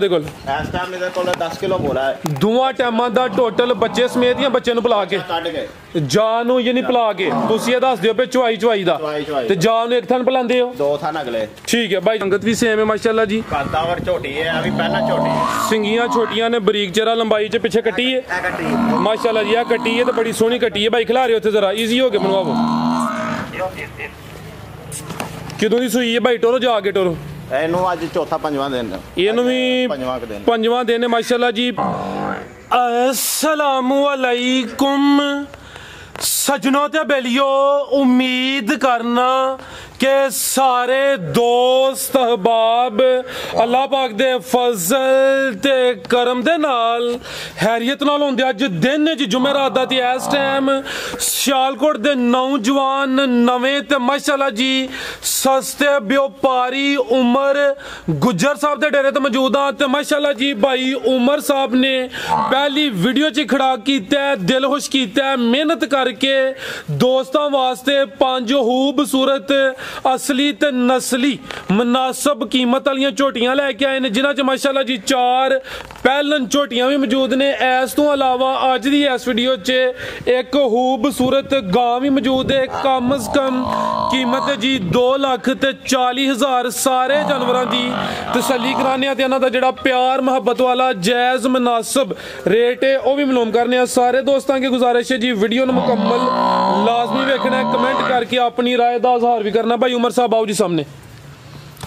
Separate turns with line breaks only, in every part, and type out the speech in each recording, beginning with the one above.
कोल
इस टाइम मेरे कोल 10 किलो बोला है
दोवां टाइमां दा टोटल बच्चे समेत या बच्चे नु पिला के
ਕੱਢ के
जान नु यानी पिला के तुसी ये दस दियो पे चवाई दा ते जान नु एक थन पिलांदे हो
दो थन अगले
ठीक है भाई संगत भी सेम है माशाल्लाह जी
कादावर छोटी है अभी पहला छोटी है
सिंगियां छोटियां ने बरीक चेहरा लंबाई च पीछे कट्टी है माशाल्लाह जी आ कट्टी है तो बड़ी सोहनी कट्टी है भाई खिला रहे हो जरा इजी हो के बनवाओ किदों दी सुई है भाई टोरो जाके टोरो
ਇਹਨੂੰ ਅੱਜ ਚੌਥਾ ਪੰਜਵਾਂ ਦਿਨ
ਇਹਨੂੰ ਵੀ ਪੰਜਵਾਂ ਦਿਨ ਮਾਸ਼ਾਅੱਲਾ ਜੀ अस्सलामु अलैकुम सजनों ते बेलियो उम्मीद करना कि सारे दोस्त अहबाब अल्लाह पाक दे फजल ते करम दे नाल हैरियत नाल होंदे अज दिन च जुमेरात दा ते इस टाइम सियालकोट दे नौजवान नवें ते माशाअल्लाह जी सस्ते व्यापारी उमर गुज्जर साहब दे डेरे ते मौजूद हां ते माशाअल्लाह जी भाई उमर साहब ने पहली वीडियो च खड़ा कीता है दिल खुश कीता है मेहनत करके दोस्तां वास्ते पांच खूबसूरत असली ते नस्ली मुनासब कीमत वाली झोटियां लैके आए ने जिन्हां च माशाअल्लाह जी 4 पहलन झोटियां भी मौजूद ने इस तो अलावा अज दी इस वीडियो च एक खूबसूरत गां भी मौजूद है कम से कम कीमत जी 2,40,000 सारे जानवरां दी तसल्ली कराने ते इन्हां दा जिहड़ा प्यार मोहब्बत वाला जायज़ मुनासब रेट है वह भी मालूम करने सारे दोस्तों की गुजारिश है जी वीडियो ने मुकम्मल लाजमी देखना है कमेंट करके अपनी राय का इजहार भी करना भाई उमर साहब आओ जी सामने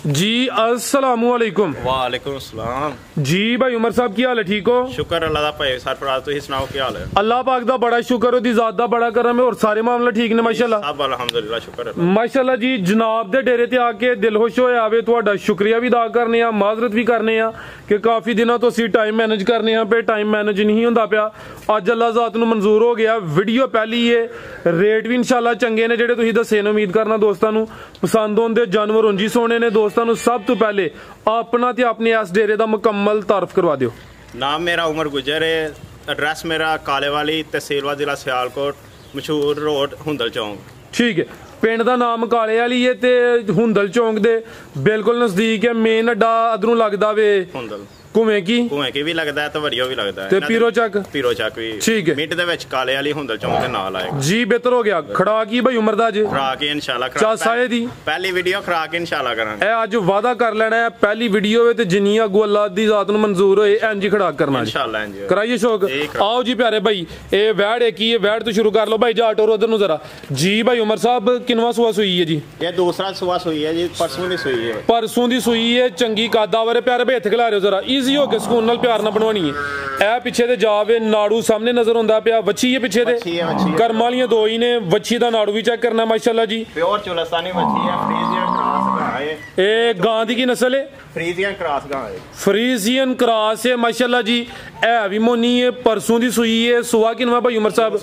जी अस्सलामु अलैकुम
वालेकुम अस्सलाम
जी भाई उमर साहब की हाल है ठीक हो
शुक्र अल्लाह दा भाई सरफराज तुसी सुनाओ की हाल है
अल्लाह पाक दा बड़ा शुक्र ओदी जात दा बड़ा करम है और सारे मामले ठीक ने माशाल्लाह
सब अल्हम्दुलिल्लाह शुक्र है
माशाल्लाह जी जनाब दे डेरे ते आके दिल खुश होया आवे तुहाडा शुक्रिया भी अदा करने आ माजरत भी करने आ कि काफी दिनों तो असीं टाइम मैनेज करने आ पे टाइम मैनेज नहीं हुंदा पिया अज अल्लाह जात नूं मंजूर हो गया वीडियो पहली है रेट भी इंशाल्लाह चंगे ने जेहड़े तुसीं दस्से ने उम्मीद करना दोस्तां नूं पसंद होंदे जानवर उंजी सोने ने दोस्तां नूं सब तो पहले अपना ते अपने इस डेरे दा मुकम्मल तारफ करवा दियो
नाम मेरा उमर गुजर है एड्रेस मेरा कालेवाली तहसील जिला सियालकोट मशहूर रोड हुंदल चौक ठीक
है पिंड दा नाम काले वाली है ते हुंदल चौक दे बिल्कुल नजदीक है मेन अड्डा अदरों लगदा वे
हुंदल
कुएं की
भी लगता है तो वरियो भी लगता है
ते पीरो चक
भी
ठीक है
मिड दे विच काले वाली हुंदल चौक दे नाल आए
जी बेहतर हो गया खड़ा की भाई उमर दा जी
खड़ा के इंशाल्लाह
चा साए दी
पहली वीडियो खड़ा के इंशाल्लाह करांगे
ए आज वादा कर लेना है पहली वीडियो वे ते जिन्नी अगू अल्लाह दी जात नूं मंजूर होए इंज ही खड़ा करना
इंशाल्लाह इंज
कराइए शौक आओ जी प्यारे भाई ए वैड़ एक ही है वैड़ तो शुरू कर लो भाई जा टोर उधर नूं जरा जी भाई उमर साहब किनवा सुआ सुई है जी
ये दूसरा सुआ सुई है जी परसों दी सुई है
परसों दी सुई है चंगी कादावर प्यारे भाई हथ खिला रहे हो जरा इजी हो के सुकून नाल प्यार ना बनवानी है ए पीछे ते जावे नाड़ू सामने नजर होंदा पिया वच्छी है पीछे ते कर्म वालियां दो ही ने वच्छी दा नाड़ू भी चेक करना माशाल्लाह जी
प्योर चुलस्तानी वच्छी है फ्रीजियन क्रॉस गां है
ए गां दी की नस्ल है
फ्रीजियन क्रॉस गां है
फ्रीजियन क्रॉस है माशाल्लाह जी ए भी मोनी है परसों दी सुई है सुआ किनवा भाई उमर साहब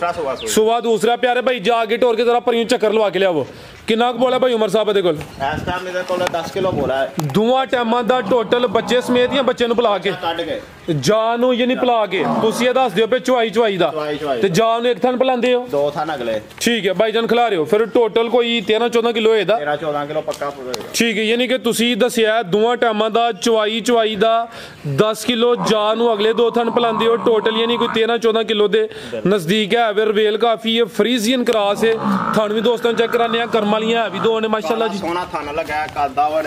सुआ दूसरा प्यारे भाई जाके टोर के जरा परियों चक्कर लवा के लियावो कितना बोला भाई उमर साहब दे कोल
इस टाइम मेरे कोल 10 किलो बोला है
दोवां टाइमां दा टोटल बच्चे समेत या बच्चे नु पिला के
ਕੱਢ के
जान नु यानी पिला के तुसी ये दस दियो पे चवाई दा ते जान नु एक थन पिलांदे हो
दो थन अगले
ठीक है भाई जान खिला रहे हो फिर टोटल कोई 13-14 किलो है दा
13-14 किलो पक्का होगा
ठीक है यानी कि तुसी दसिया दोवां टाइमां दा चवाई दा 10 किलो जान नु अगले दो थन पिलांदे हो टोटल यानी कोई 13-14 किलो दे नजदीक है फिर वेल काफी है फ्रीजियन क्रॉस है थन भी दोस्तों चेक कराने कर्म वालियां है भी दो ने माशाल्लाह जी
सोना थाना लगा है कादावर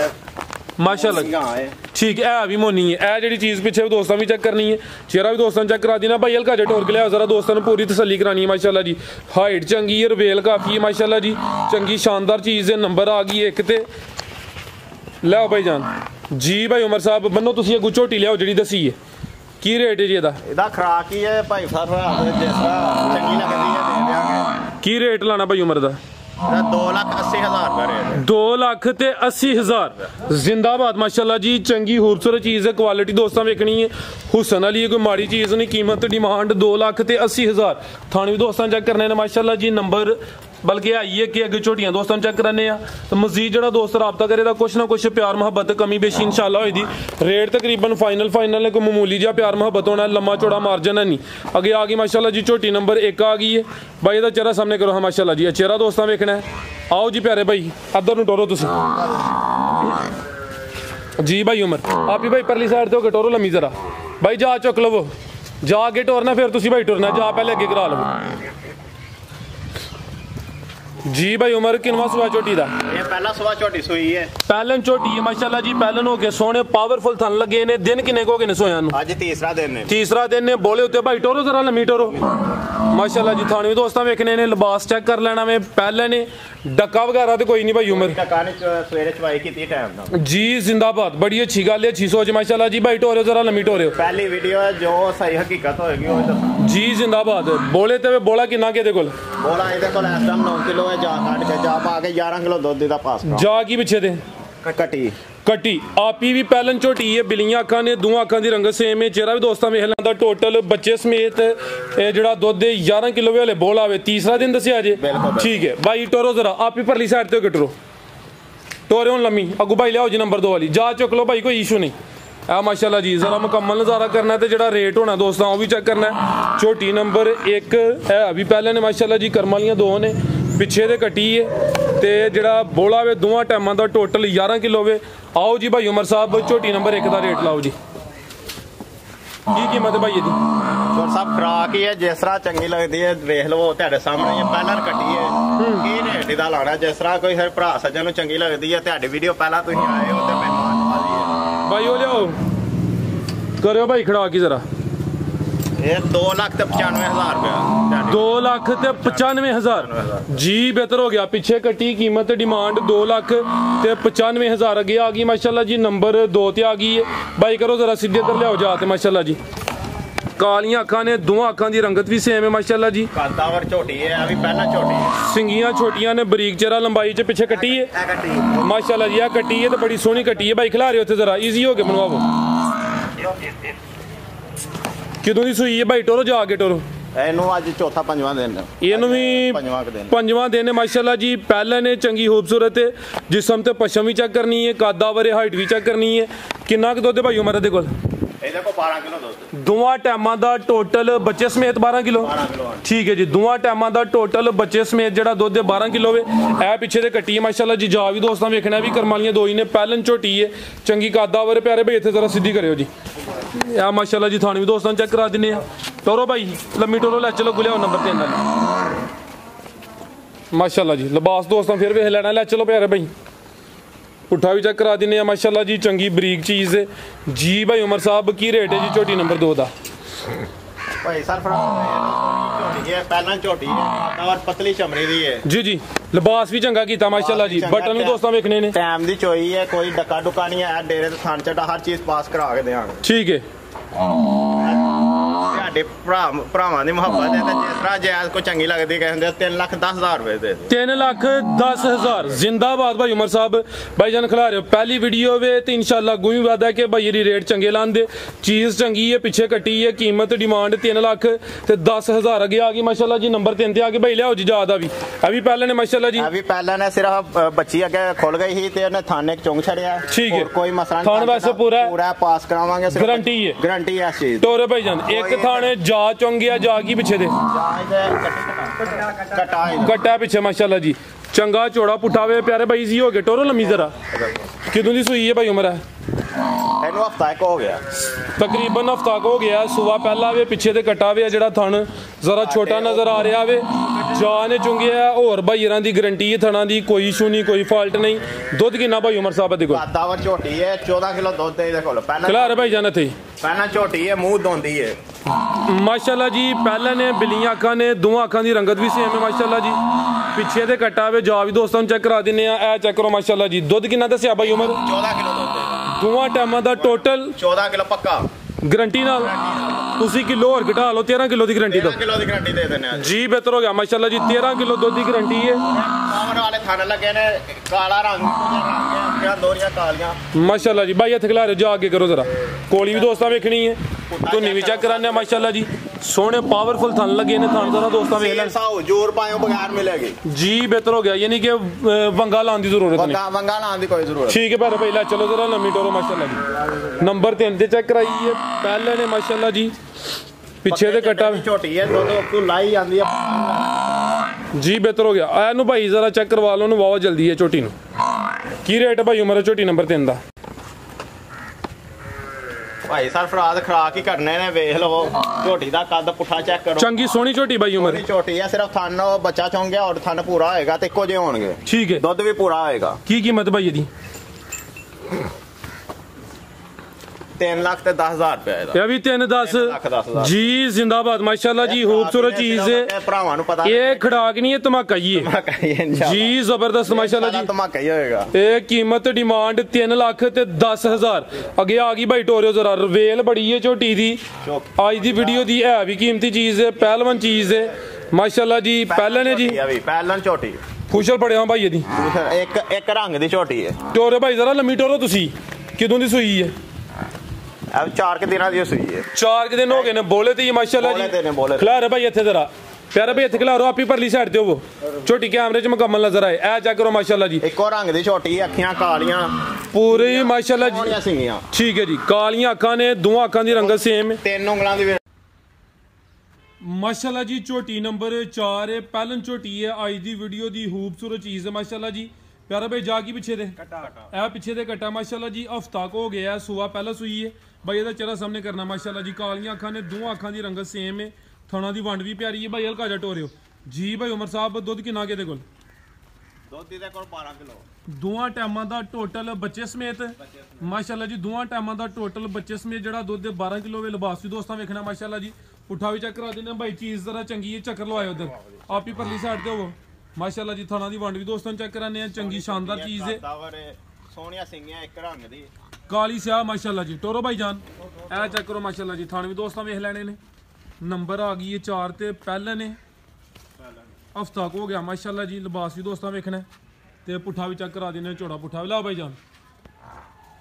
माशाल्लाह ठीक है भी मोनी है ए जेडी चीज पीछे दोस्तों भी चेक करनी है चेहरा भी दोस्तों चेक करा देना भाई हल्का जा टोर के लिया जरा दोस्तों ने पूरी तसल्ली करानी है माशाल्लाह जी हाइट चंगी है रवेल काफी है माशाल्लाह जी चंगी शानदार चीज है नंबर आ गई एक ते लो भाई जान जी भाई उमर साहब बनो तुसी अगू झोटी लियाओ जेडी दसी है की रेट है जी एदा
खुराक ही है भाई साहब जैसा चंगी लगदी है दे देंगे
की रेट लाना भाई उमर दा
2,80,000
2,80,000 जिंदाबाद माशाल्लाह जी चंगी खूबसूरत चीज़ है क्वालिटी दोस्तों वेखनी है हुसन वाली है कोई माड़ी चीज़ नहीं कीमत डिमांड 2,80,000 थाने भी दोस्तों चेक करने माशाल्लाह जी नंबर बल्कि आई है कि अगे झोटियां दोस्तों चेक कराने तो मजीद जो दोस्त रबता करे कुछ ना कुछ प्यार मुहब्बत कमी बेशी इंशाल्लाह होई दी रेट तकरीबन फाइनल ने कोई मामूली जहा प्यार मुहब्बत होना लम्मा चौड़ा मार्जन है नहीं अगे आ गई माशाल्लाह जी झोटी नंबर 1 आ गई है भाई का चेहरा सामने करो हाँ माशाल्लाह जी चेहरा दोस्तों वेखना है आओ जी प्यारे भाई अदर नूं टोरो तुसीं जी भाई उमर आप ही भाई परली साइड तो टोरो लम्मी जरा भाई जा चुक लवो जा अगे टोरना फिर तुसी भाई टुरना जा पहले अगे करा लो जी भाई उमर किनवा सुआ झोटी दा
ये पहला सुआ झोटी सुई है
पहलन झोटी है माशाल्लाह जी पहलन हो गए सोने पावरफुल थन लगे ने दिन किने को गए ने सोया नु
आज तीसरा दिन
ने बोले होते भाई टोरो जरा लम्मी टोरो माशाल्लाह जी थाने दोस्तां वेखने ने लिबास चेक कर लेना में पहले ने डक्का वगैरह तो कोई नहीं भाई उमर
सवेरे चवाई की टाइम
जी जिंदाबाद बड़ी अच्छी गल है अच्छी सोच माशाल्लाह जी भाई टोरो जरा लम्मी टोरो
पहली वीडियो है जो सही हकीकत होगी वो
जी जिंदाबाद बोले ते बोला किन्ना के दे कोल
बोला इहदे कोल इस टाइम 9 किलो है जा काट के जा पा के 11 किलो दुध दा पास
जा की पीछे दे
कटी
कटी आपी भी पहलन झोटी है बिलियां अखां ने दोवां अखां दी रंगत सेम है चेहरा भी दोस्तां वेख लैंदा टोटल बच्चे समेत जेड़ा दुध 11 किलो वाले बोल आवे तीसरा दिन दस्या जे ठीक है भाई टोरो जरा आप ही परली साइड ते कटरो टोरे हुन लम्मी अगू भाई लियाओ जी नंबर 2 वाली जा चुक लो भाई कोई इशू नहीं आ माशाल्लाह जी जरा मुकम्मल नज़ारा करना है तो जेड़ा रेट होना दोस्तां वो भी चेक करना है झोटी नंबर 1 है अभी पहले ने माशाल्लाह जी करम वालियां 2 ने पिछे दे कटी है ते जेड़ा बोला वे दोवां टाइमां दा टोटल 11 किलो वे आओ जी भाई उमर साहब झोटी नंबर 1 दा रेट लाओ जी की कीमत है भाई जी
और सब खुराक ही है जिस तरह चंगी लगती है देख लो तेरे सामने ही पहला कटी है की रेट दा लाना जिस तरह कोई हर भरा सज्जन नु चंगी लगती है तेरी वीडियो पहला तुसीं आए हो ते मेहमान नवाजी है
भाई ओ लियाओ करो भाई खड़ा की जरा
ये 2,95,000 रुपया
2,95,000 जी बेहतर हो गया पीछे कटी कीमत डिमांड 2,95,000 अगे आ गई माशाल्लाह जी नंबर 2 ते आ गई है भाई करो जरा सीधे इधर लियाओ जाते माशाल्लाह जी कालियां अखां ने दोवां अखां दी रंगत भी सेम है माशाल्लाह जी
कांतावर झोटी है अभी पहला झोटी है
सिंगियां छोटियां ने बरीक चेहरा लंबाई च पीछे कटी है माशाल्लाह जी आ कटी है तो बड़ी सोहनी कटी है भाई खिला रहे हो जरा इजी हो गया बनवाओ किदों दी सुई है भाई टोरो जा आगे टोरो
ਇਹਨੂੰ ਅੱਜ ਚੌਥਾ ਪੰਜਵਾਂ ਦਿਨ
ਇਹਨੂੰ ਵੀ ਪੰਜਵਾਂ ਦਿਨ ਮਾਸ਼ਾਅੱਲਾ ਜੀ ਪਹਿਲਾਂ ਨੇ ਚੰਗੀ ਖੂਬਸੂਰਤ ਜਿਸਮ ਤੇ ਪਸ਼ਮ ਵੀ ਚੈੱਕ ਕਰਨੀ ਹੈ ਕਾਦਾ ਵਰੇ ਹਾਈਟ ਵੀ ਚੈੱਕ ਕਰਨੀ ਹੈ ਕਿੰਨਾ ਕੁ ਦੁੱਧ ਭਾਈ ਉਮਰ ਦੇ ਕੋਲ
ਇਹਦੇ ਕੋਲ 12 ਕਿਲੋ ਦੁੱਧ
ਦੋਵਾਂ ਟਾਈਮਾਂ ਦਾ ਟੋਟਲ ਬੱਚੇ ਸਮੇਤ 12 ਕਿਲੋ ਠੀਕ ਹੈ ਜੀ ਦੋਵਾਂ ਟਾਈਮਾਂ ਦਾ ਟੋਟਲ ਬੱਚੇ ਸਮੇਤ ਜਿਹੜਾ ਦੁੱਧ 12 ਕਿਲੋ ਵੇ ਇਹ ਪਿੱਛੇ ਤੇ ਕੱਟੀ ਹੈ ਮਾਸ਼ਾਅੱਲਾ ਜੀ ਜਾ ਵੀ ਦੋਸਤਾਂ ਵੇਖਣਾ ਵੀ ਕਰਮ ਵਾਲੀਆਂ ਦੋ ਹੀ ਨੇ ਪਹਿਲਨ ਝੋਟੀ ਹੈ ਚੰਗੀ ਕਾਦਾ ਵਰੇ ਪਿਆਰੇ ਭਾਈ ਇੱਥੇ ਜ਼ਰਾ ਸਿੱਧੀ ਕਰਿਓ ਜੀ ਆ ਮਾਸ਼ਾਅੱਲਾ ਜੀ ਤੁਹਾਨੂੰ ਵੀ ਦੋਸਤਾਂ ਚੈੱਕ ਕਰਾ ਦਿੰਨੇ ਆ टोरो भाई लम्मी टोरो ले चलो गुलिया नंबर 3 माशाल्लाह जी लिबास दोस्तों फिर वेख लेना ले चलो प्यारे भाई पुट्ठा भी चेक करा देने माशाल्लाह जी चंगी बरीक चीज़ है जी भाई उमर साहब की रेट है जी झोटी नंबर 2 दा
भाई सर झोटी है पहला झोटी है और पतली चमड़ी दी है
जी जी लिबास भी चंगा कीता माशाल्लाह जी बटन भी दोस्तों वेखने ने
टाइम दी चोई है कोई डक्का डुक्का नहीं है डेरे ते थान चटा हर चीज पास करा के देंगे
ठीक है
ਭਰਾਵਾਂ ਦੀ ਮੁਹੱਬਤ ਹੈ ਤੇ ਜਿਸ ਤਰ੍ਹਾਂ ਜਾਇਜ਼ ਕੋ ਚੰਗੀ ਲੱਗਦੀ ਕਹਿੰਦੇ 3,10,000 रुपए दे
3,10,000 जिंदाबाद भाई उमर साहब भाई जान खिला रहे हो पहली वीडियो वे तो इंशाल्लाह गुई वादा के भाई ये रेट चंगे लांदे चीज चंगी है पीछे कटी है कीमत डिमांड 3,10,000 अगे आ गई माशाल्लाह जी नंबर 3 ते आ गई भाई लियाओ जी ज्यादा भी अभी पहले ने माशाल्लाह जी
अभी पहले ने सिर्फ बच्ची अगे खुल गई ही ते ने थाने चौंक छड़िया
ठीक है
कोई मसला नहीं
थान वैसे पूरा
पास करावांगे
गारंटी है
इस चीज
टोरे भाई जान एक थाने जा चौंगिया जा की पीछे दे कटा पीछे माशाल्लाह जी चंगा चौड़ा पुठावे प्यारे भाई जी हो गए टोरो लम्मी जरा किदों दी सुई है भाई उमर है
हफ्ता हो गया
तकरीबन हफ्ता हो गया सुबह पहला वे पीछे ते कटा वे जेड़ा थन जरा छोटा नजर आ रहा वे जा ने चुंगिया और भाईरां दी गारंटी है थना दी कोई इशू नहीं कोई फॉल्ट नहीं दुध कितना भाई उमर साहब दे कोल
दावर झोटी है 14 किलो दुध दे कोल पहला
खिला रहे भाई जान थे
पहला झोटी है मुंह धोंदी है
माशाल्लाह जी पहले ने बिलियां अखां ने दोवां अखां दी रंगत भी सेम है माशाल्लाह जी पीछे ते कटा वे जा भी दोस्तों चेक करा दिने आ ए चेक करो माशाल्लाह जी दुध कितना दस्या भाई उमर
14 किलो दुध
दोवां टाइमां दा टोटल
14 किलो पक्का
गारंटी नाल तुसी किलो और घटा लो 13 किलो दी गारंटी दो
13 किलो दी गारंटी दे देने
जी बेहतर हो गया माशाल्लाह जी 13 किलो दूध दी गारंटी है
पावन वाले थाने लगे ने काला रंग क्या दोरियां कालियां
माशाल्लाह जी भाई हथ खिला रहे जा आगे करो जरा कोली भी दोस्तां वेखनी है तो नी भी चेक कराने माशाल्लाह जी सोने पावरफुल थन लगे ने थान जरा दोस्तां वेख लें
जोर पायो बगैर मिलेगी
जी बेहतर हो गया यानी कि वंगा लाने दी जरूरत नहीं
वंगा लाने दी कोई जरूरत
ठीक है भाई ले चलो जरा लम्मी टोरो माशाल्लाह जी नंबर 3 ते चेक कराई है पहले ने माशाल्लाह जी पीछे ते कटा
छोटी है दो लाई आंदी है
जी बेहतर हो गया आया नु भाई जरा चेक करवा लो नु वावा जल्दी है छोटी नु की रेट है भाई उमर छोटी नंबर 3 दा
ਭਾਈ ਸਰਫਰਾਜ਼ ਖਰਾਕ ਹੀ ਕਰਨੇ ਨੇ, ਵੇਖ ਲਵੋ ਝੋਟੀ ਦਾ ਕੱਦ ਪੁੱਠਾ ਚੈੱਕ ਕਰੋ।
ਚੰਗੀ ਸੋਹਣੀ ਝੋਟੀ ਬਾਈ ਉਮਰ
ਝੋਟੀ ਹੈ, ਸਿਰਫ ਥਣ ਬੱਚਾ ਚੌਂਕ ਗਿਆ ਔਰ ਥਣ ਪੂਰਾ ਹੋਏਗਾ ਤੇ ਇੱਕੋ ਜਿਹੇ ਹੋਣਗੇ।
ਠੀਕ ਹੈ,
ਦੁੱਧ ਵੀ ਪੂਰਾ ਹੋਏਗਾ।
ਕੀ ਕੀਮਤ ਬਾਈ ਇਹਦੀ?
3,10,000 रुपया।
ਇਹ ਵੀ 3,10,000 ਜੀ। जिंदाबाद माशाल्लाह जी, खूबसूरत चीज है।
ਭਰਾਵਾਂ ਨੂੰ ਪਤਾ
ये खड़ाक नहीं है, धमाका ही है जी, जबरदस्त माशाल्लाह जी।
ਧਮਾਕਾ ਹੀ ਹੋਏਗਾ।
ਇਹ ਕੀਮਤ ਡਿਮਾਂਡ 3,10,000। ਅੱਗੇ ਆ ਗਈ ਭਾਈ ਟੋਰਿਓ ਜ਼ਰਾ, ਰਵੇਲ ਬੜੀ ਹੈ ਝੋਟੀ ਦੀ। ਅੱਜ ਦੀ ਵੀਡੀਓ ਦੀ ਹੈ ਵੀ ਕੀਮਤੀ ਚੀਜ਼ ਹੈ, ਪਹਿਲਵਾਨ ਚੀਜ਼ ਹੈ ਮਾਸ਼ਾਅੱਲਾ ਜੀ। ਪਹਿਲਾਂ ਨੇ ਜੀ
ਪਹਿਲਾਂ ਝੋਟੀ
ਖੁਸ਼ਲ ਪੜਿਆ ਭਾਈ ਇਹਦੀ,
ਇੱਕ ਰੰਗ ਦੀ ਝੋਟੀ ਹੈ।
ਟੋਰਿਓ ਭਾਈ ਜ਼ਰਾ ਲੰਮੀ ਟੋਰੋ, ਤੁਸੀਂ ਕਿਦੋਂ ਦੀ ਸੂਈ ਹੈ?
4 ਦਿਨਾਂ ਦੀ ਸੂਈ ਹੈ।
4 ਦਿਨ ਹੋ ਗਏ ਨੇ ਬੋਲੇ ਤੇ ਮਾਸ਼ਾਅੱਲਾ ਜੀ। ਖਿਲਾਰੇ ਭਾਈ ਇੱਥੇ ਜ਼ਰਾ, ਪਿਆਰੇ ਭਾਈ ਇੱਥੇ ਖਿਲਾਰੋ, ਆਪੀ ਪਰਲੀ ਸਾਈਡ ਤੇ ਹੋਵੋ, ਝੋਟੀ ਕੈਮਰੇ 'ਚ ਮੁਕੰਮਲ ਨਜ਼ਰ ਆਏ। ਐ ਚੈੱਕ ਕਰੋ ਮਾਸ਼ਾਅੱਲਾ ਜੀ,
ਇੱਕੋ ਰੰਗ ਦੀ ਝੋਟੀ, ਅੱਖੀਆਂ ਕਾਲੀਆਂ
ਪੂਰੀ ਮਾਸ਼ਾਅੱਲਾ ਜੀ। ਠੀਕ ਹੈ ਜੀ, ਕਾਲੀਆਂ ਅੱਖਾਂ ਨੇ, ਦੋਵਾਂ ਅੱਖਾਂ ਦੀ ਰੰਗਤ ਸੇਮ ਹੈ,
3 ਉਂਗਲਾਂ ਦੀ
माशाल्लाह जी। झोटी नंबर 4 है, पहलन झोटी है। आज दी वीडियो दी खूबसूरत चीज़ है माशाल्लाह जी। प्यारा भाई जा की पीछे दे पीछे दे कट्टा माशाल्लाह जी। हफ्ता को हो गया है, सुबह पहला सुई है भाई। ਇਹਦਾ ਚਿਹਰਾ ਸਾਹਮਣੇ ਕਰਨਾ ਮਾਸ਼ਾਅੱਲਾ ਜੀ। ਕਾਲੀਆਂ ਅੱਖਾਂ ਨੇ, ਦੋਵਾਂ ਅੱਖਾਂ ਦੀ ਰੰਗਤ ਸੇਮ ਹੈ, ਥਣਾ ਦੀ ਵੰਡ ਵੀ ਪਿਆਰੀ ਹੈ ਭਾਈ। ਹਲਕਾ ਜਿਹਾ ਟੋਰਿਓ ਜੀ ਭਾਈ ਉਮਰ ਸਾਹਿਬ। ਦੁੱਧ ਕਿੰਨਾ ਕਿਹਦੇ ਕੋਲ?
ਦੁੱਧ ਇਹਦੇ ਕੋਲ 12 ਕਿਲੋ,
ਦੋਵਾਂ ਟਾਈਮਾਂ ਦਾ ਟੋਟਲ ਬੱਚੇ ਸਮੇਤ ਮਾਸ਼ਾਅੱਲਾ ਜੀ। ਦੋਵਾਂ ਟਾਈਮਾਂ ਦਾ ਟੋਟਲ ਬੱਚੇ ਸਮੇਤ ਜਿਹੜਾ ਦੁੱਧ 12 ਕਿਲੋ ਵੇ। ਲਿਬਾਸ ਵੀ ਦੋਸਤਾਂ ਵੇਖਣਾ ਮਾਸ਼ਾਅੱਲਾ ਜੀ। ਪੁੱਠਾ ਵੀ ਚੈੱਕ ਕਰਾ ਦਿੰਦੇ ਭਾਈ, ਚੀਜ਼ ਜ਼ਰਾ ਚੰਗੀ ਹੈ। ਚੱਕਰ ਲਵਾਇਓ ਉਧਰ, ਆਪ ਹੀ ਪਰਲੀ ਸਾਈਡ ਤੇ ਹੋਵੋ ਮਾਸ਼ਾਅੱਲਾ ਜੀ। ਥਾਣਾ ਦੀ ਵੰਡ ਵੀ ਦੋਸਤਾਂ ਨੂੰ ਚੈੱਕ ਕਰਾਨੇ ਆ, ਚੰਗੀ ਸ਼ਾਨਦਾਰ ਚੀਜ਼ ਹੈ।
ਸੋਹਣੀਆਂ ਸਿੰਗੀਆਂ, ਇੱਕ ਰੰਗ ਦੀ
ਕਾਲੀ ਸਿਆਹ ਮਾਸ਼ਾਅੱਲਾ ਜੀ। ਟੋਰੋ ਭਾਈ ਜਾਨ ਇਹ ਚੈੱਕ ਕਰੋ ਮਾਸ਼ਾਅੱਲਾ ਜੀ। ਥਾਣੇ ਵੀ ਦੋਸਤਾਂ ਵੇਖ ਲੈਣੇ ਨੇ। ਨੰਬਰ ਆ ਗਈ ਹੈ 4 ਤੇ ਪਹਿਲੇ ਨੇ, ਹਫਤਾ ਕੋ ਹੋ ਗਿਆ ਮਾਸ਼ਾਅੱਲਾ ਜੀ। ਲਿਬਾਸ ਵੀ ਦੋਸਤਾਂ ਵੇਖਣਾ ਤੇ ਪੁੱਠਾ ਵੀ ਚੈੱਕ ਕਰਾ ਦਿੰਦੇ, ਝੋੜਾ ਪੁੱਠਾ ਵੀ। ਲਿਆਓ ਭਾਈ ਜਾਨ,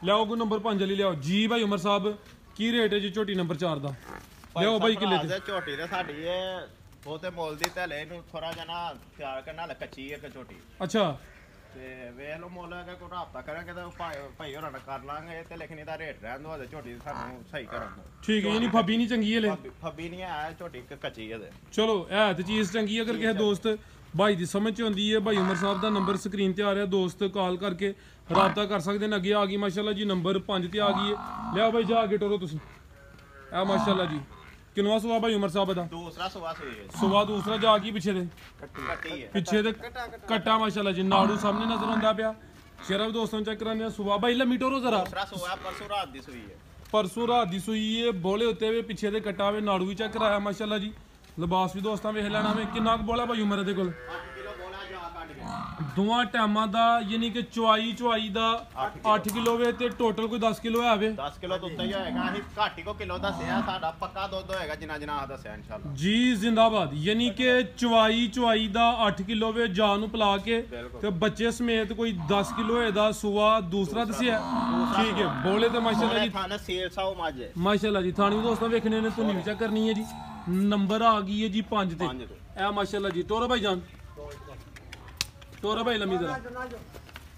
ਲਿਆਓ ਕੋਈ ਨੰਬਰ 5 ਵਾਲੀ ਲਿਆਓ ਜੀ ਭਾਈ ਉਮਰ ਸਾਹਿਬ। ਕੀ ਰੇਟ ਹੈ ਜੀ ਝੋਟੀ ਨੰਬਰ 4 ਦਾ? ਲਿਆਓ ਭਾਈ ਕਿੱਲੇ ਤੇ
ਝੋਟੀ ਤੇ ਸਾਡੀ ਇਹ ਬਹੁਤੇ ਮੁੱਲ ਦੀ ਤੇ ਲੈ ਨੂੰ ਥੋੜਾ ਜਿਹਾ ਨਾ ਤਿਆਰ ਕਰਨਾ, ਕੱਚੀ ਹੈ ਝੋਟੀ।
ਅੱਛਾ,
ਤੇ ਵੇਖ ਲਓ ਮੁੱਲ ਅਗਰ ਕੋਈ ਹਫਤਾ ਕਰਾਂਗੇ ਤਾਂ ਭਾਈ ਹੋਰਾਂ ਨਾਲ ਕਰ ਲਾਂਗੇ ਤੇ ਲਿਖਣੀ ਦਾ ਰੇਟ ਰਹਿਣ ਦੋ। ਝੋਟੀ ਸਾਨੂੰ ਸਹੀ ਕਰਾਂਗੇ। ਠੀਕ ਹੈ, ਯਾਨੀ ਫੱਬੀ ਨਹੀਂ ਚੰਗੀ ਹੈ, ਫੱਬੀ ਨਹੀਂ ਹੈ ਝੋਟੀ, ਕੱਚੀ ਹੈ। ਚਲੋ ਇਹ ਤੇ ਚੀਜ਼ ਚੰਗੀ। ਅਗਰ ਕਿਸੇ ਦੋਸਤ ਭਾਈ ਦੀ ਸਮਝ ਚ ਆਉਂਦੀ ਹੈ, ਭਾਈ ਉਮਰ ਸਾਹਿਬ ਦਾ ਨੰਬਰ ਸਕਰੀਨ ਤੇ ਆ ਰਿਹਾ, ਦੋਸਤ ਕਾਲ ਕਰਕੇ ਰਾਬਤਾ ਕਰ ਸਕਦੇ ਨੇ। ਅੱਗੇ ਆ ਗਈ ਮਾਸ਼ਾਅੱਲਾ ਜੀ, ਨੰਬਰ 5 ਤੇ ਆ ਗਈ ਹੈ। ਲਿਆਓ ਭਾਈ ਜਾ ਕੇ ਟੋਰੋ ਤੁਸੀਂ। ਇਹ ਮਾਸ਼ਾਅੱਲਾ ਜੀ ਕਿੰਨਵਾ ਸੁਆ ਭਾਈ ਉਮਰ ਸਾਹਿਬ ਦਾ? ਦੂਸਰਾ ਸੁਆ ਸੁਆ ਦੂਸਰਾ ਜਾ ਕੀ ਪਿੱਛੇ ਦੇ ਪਿੱਛੇ ਦੇ ਕੱਟਾ ਮਾਸ਼ਾਅੱਲਾ ਜੀ। ਨਾੜੂ ਸਾਹਮਣੇ ਨਜ਼ਰ ਆਉਂਦਾ ਪਿਆ। ਸ਼ੇਰਾ ਵੀ ਦੋਸਤਾਂ ਚੈੱਕ ਕਰਾਨੇ ਆ। ਸੁਆ ਭਾਈ ਲੰਮੀ ਟੋਰੋ ਜ਼ਰਾ। ਪਰਸੋਂ ਰਾਤ ਦੀ ਸੂਈ ਹੈ, ਪਰਸੋਂ ਰਾਤ ਦੀ ਸੂਈ ਹੈ। ਬੋਲੇ ਉੱਤੇ ਵੇ ਪਿੱਛੇ ਦੇ ਕੱਟਾ ਵੇ, ਨਾੜੂ ਵੀ ਚੈੱਕ ਕਰਾਇਆ ਮਾਸ਼ਾਅੱਲਾ ਜੀ। ਲਿਬਾਸ ਵੀ ਦੋਸਤਾਂ ਵੇਖ ਲੈਣਾ ਵੇ। ਕਿੰਨਾ ਕੁ ਬੋਲਾ ਭਾਈ ਉਮਰ ਦੇ ਕੋਲ? ਦੋਵਾਂ ਟਾਈਮਾਂ ਦਾ ਯਾਨੀ ਕਿ ਚੁਆਈ ਦਾ 8 ਕਿਲੋ ਵੇ ਤੇ ਟੋਟਲ ਕੋਈ 10 ਕਿਲੋ ਹੈ ਵੇ। 10 ਕਿਲੋ ਦੁੱਧ ਹੀ ਹੋਏਗਾ। ਅਸੀਂ ਘੱਟ ਹੀ ਕੋ ਕਿਲੋ ਦੱਸਿਆ, ਸਾਡਾ ਪੱਕਾ ਦੁੱਧ ਹੋਏਗਾ ਜਿੰਨਾ ਜਿੰਨਾ ਆ ਦੱਸਿਆ ਇਨਸ਼ਾਅੱਲਾ ਜੀ। ਜ਼ਿੰਦਾਬਾਦ। ਯਾਨੀ ਕਿ ਚੁਆਈ ਦਾ 8 ਕਿਲੋ ਵੇ, ਜਾਨ ਨੂੰ ਪਲਾ ਕੇ ਤੇ ਬੱਚੇ ਸਮੇਤ ਕੋਈ 10 ਕਿਲੋ ਇਹਦਾ ਸੂਆ ਦੂਸਰਾ ਦੱਸਿਆ। ਠੀਕ ਹੈ, ਬੋਲੇ ਤੇ ਮਾਸ਼ਾਅੱਲਾ ਜੀ ਥਾਣਾ ਸੇਲ ਸਾਉ ਮੱਝ
ਮਾਸ਼ਾਅੱਲਾ ਜੀ। ਥਾਣੀ ਦੋਸਤਾਂ ਵੇਖਣੇ ਨੇ, ਤੁਹਾਨੂੰ ਵੀ ਚੈੱਕ ਕਰਨੀ ਹੈ ਜੀ। ਨੰਬਰ ਆ ਗਈ ਹੈ ਜੀ 5 ਤੇ। ਇਹ ਮਾਸ਼ਾਅੱਲਾ ਜੀ। ਟੋਰਾ ਭਾਈ ਜਾਨ, ਟੋਰਾ ਭਾਈ ਲੰਮੀ ਜ਼ਰਾ।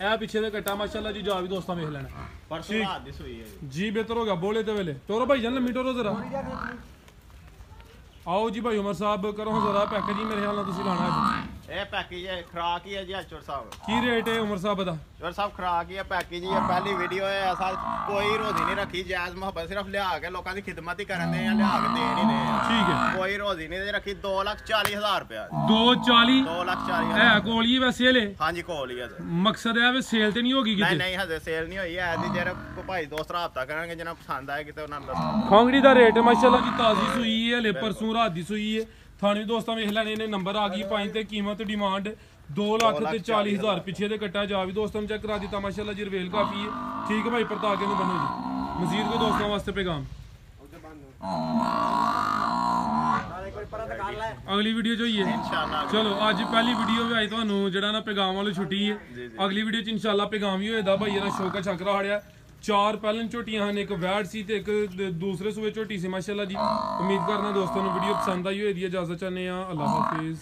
ਇਹ ਪਿੱਛੇ ਦੇ ਕੱਟਾ ਮਾਸ਼ਾਅੱਲਾ ਜੀ। ਜਾ ਵੀ ਦੋਸਤਾਂ ਵੇਖ ਲੈਣਾ।
ਪਰਸੋਂ ਰਾਤ ਦੀ ਸੂਈ ਹੈ
ਜੀ। ਬਿਹਤਰ ਹੋ ਗਿਆ ਬੋਲੇ ਤੇ ਵੇਲੇ। ਟੋਰਾ ਭਾਈ ਜਾਨ ਲੰਮੀ ਟੋਰੋ ਜ਼ਰਾ। ਆਓ ਜੀ ਭਾਈ ਉਮਰ ਸਾਹਿਬ ਕਰੋ ਜ਼ਰਾ ਪੈਕੇਜ ਜੀ। ਮੇਰੇ ਖਿਆਲ ਨਾਲ ਤੁਸੀਂ ਲਾਣਾ ਅੱਜ ਇਹ ਪੈਕੇਜ ਹੈ। ਖਰਾਕ ਹੀ ਹੈ ਜੀ ਚੋਰ ਸਾਹਿਬ। ਕੀ ਰੇਟ ਹੈ ਉਮਰ ਸਾਹਿਬ ਦਾ? ਚੋਰ ਸਾਹਿਬ ਖਰਾਕ ਹੀ ਹੈ, ਪੈਕੇਜ ਹੀ ਹੈ। ਪਹਿਲੀ ਵੀਡੀਓ ਹੈ, ਅਸਾਂ ਕੋਈ ਰੋਜ਼ੀ ਨਹੀਂ ਰੱਖੀ, ਜਾਇਜ਼ ਮੁਹੱਬਤ ਸਿਰਫ ਲਿਆ ਕੇ ਲੋਕਾਂ ਦੀ ਖਿਦਮਤ ਹੀ ਕਰਨ ਦੇ ਆ, ਲਿਆ ਕੇ ਦੇ ਨਹੀਂ ਦੇ। ਠੀਕ ਹੈ, ਕੋਈ ਰੋਜ਼ੀ ਨਹੀਂ ਰੱਖੀ। 2,40,000 ਰੁਪਇਆ। 2,40,000 ਹੈ ਕੋਲ ਹੀ ਵੈਸੇ ਲੈ। ਹਾਂਜੀ ਕੋਲ ਹੀ ਹੈ। ਮਕਸਦ ਹੈ ਵੀ ਸੇਲ ਤੇ ਨਹੀਂ ਹੋਗੀ ਕਿਤੇ? ਨਹੀਂ ਹਜੇ ਸੇਲ ਨਹੀਂ ਹੋਈ ਹੈ। ਐਦੀ ਜਿਹੜਾ ਕੋਈ ਭਾਈ ਦੋਸਤ ਰਾਬਤਾ ਕਰਾਂਗੇ, ਜਿਹਨਾਂ ਪਸੰਦ ਆਏ ਕਿਤੇ ਉਹਨਾਂ ਨੂੰ ਦੱਸੋ। ਖੋਂਗੜੀ ਦਾ ਰੇਟ ਮਾਸ਼ਾਅੱਲਾ ਜੀ ਤਾਜ਼ੀ ਸੂਈ ਹੈ, ਲੈ ਪਰਸੋਂ ਰਾਤ ਦੀ ਸੂਈ ਹੈ। ਥਾਣੇ ਦੋਸਤਾਂ ਵੇਖ ਲੈਣੇ ਨੇ। ਨੰਬਰ ਆ ਗਈ 5 ਤੇ। ਕੀਮਤ ਡਿਮਾਂਡ 2,40,000। ਪਿੱਛੇ ਦੇ ਕੱਟਾ ਜਾ ਵੀ ਦੋਸਤਾਂ ਨੂੰ ਚੈੱਕ ਕਰਾ ਦਿੱਤਾ ਮਾਸ਼ਾਅੱਲਾ ਜੀ। ਰਵੇਲ ਕਾਫੀ ਹੈ। ਠੀਕ ਹੈ ਭਾਈ, ਪਰਤਾ ਕੇ ਨੂੰ ਬਣੋ ਜੀ। ਮਜ਼ੀਦ ਕੋਈ ਦੋਸਤਾਂ ਵਾਸਤੇ ਪੈਗਾਮ ਅਗਲੀ ਵੀਡੀਓ ਚ ਹੋਈਏ ਇੰਸ਼ਾਅੱਲਾ। ਚਲੋ ਅੱਜ ਪਹਿਲੀ ਵੀਡੀਓ ਵੀ ਆਈ ਤੁਹਾਨੂੰ ਜਿਹੜਾ ਨਾ ਪੈਗਾਮ ਵਾਲੀ ਛੁੱਟੀ ਹੈ। ਅਗਲੀ ਵੀਡੀਓ ਚ ਇੰਸ਼ਾਅੱਲਾ ਪੈਗਾਮ ਵੀ ਹੋਏਦਾ ਭਾਈ। ਇਹਦਾ ਸ਼ੌਕਾ ਛਕਰਾ ਹਾੜਿਆ। 4 ਪਹਿਲਨ ਝੋਟੀਆਂ ਹਨ, ਇੱਕ ਵੈੜ ਸੀ ਤੇ ਇੱਕ ਦੂਸਰੇ ਸੂਏ ਝੋਟੀ ਸੀ ਮਾਸ਼ਾਅੱਲਾ ਜੀ। ਉਮੀਦ ਕਰਨਾ ਦੋਸਤਾਂ ਨੂੰ ਵੀਡੀਓ ਪਸੰਦ ਆਈ ਹੋਏਗੀ। ਇਜਾਜ਼ਤ ਚਾਹੁੰਦੇ ਆ। ਅੱਲਾਹ ਹਾਫਿਜ਼।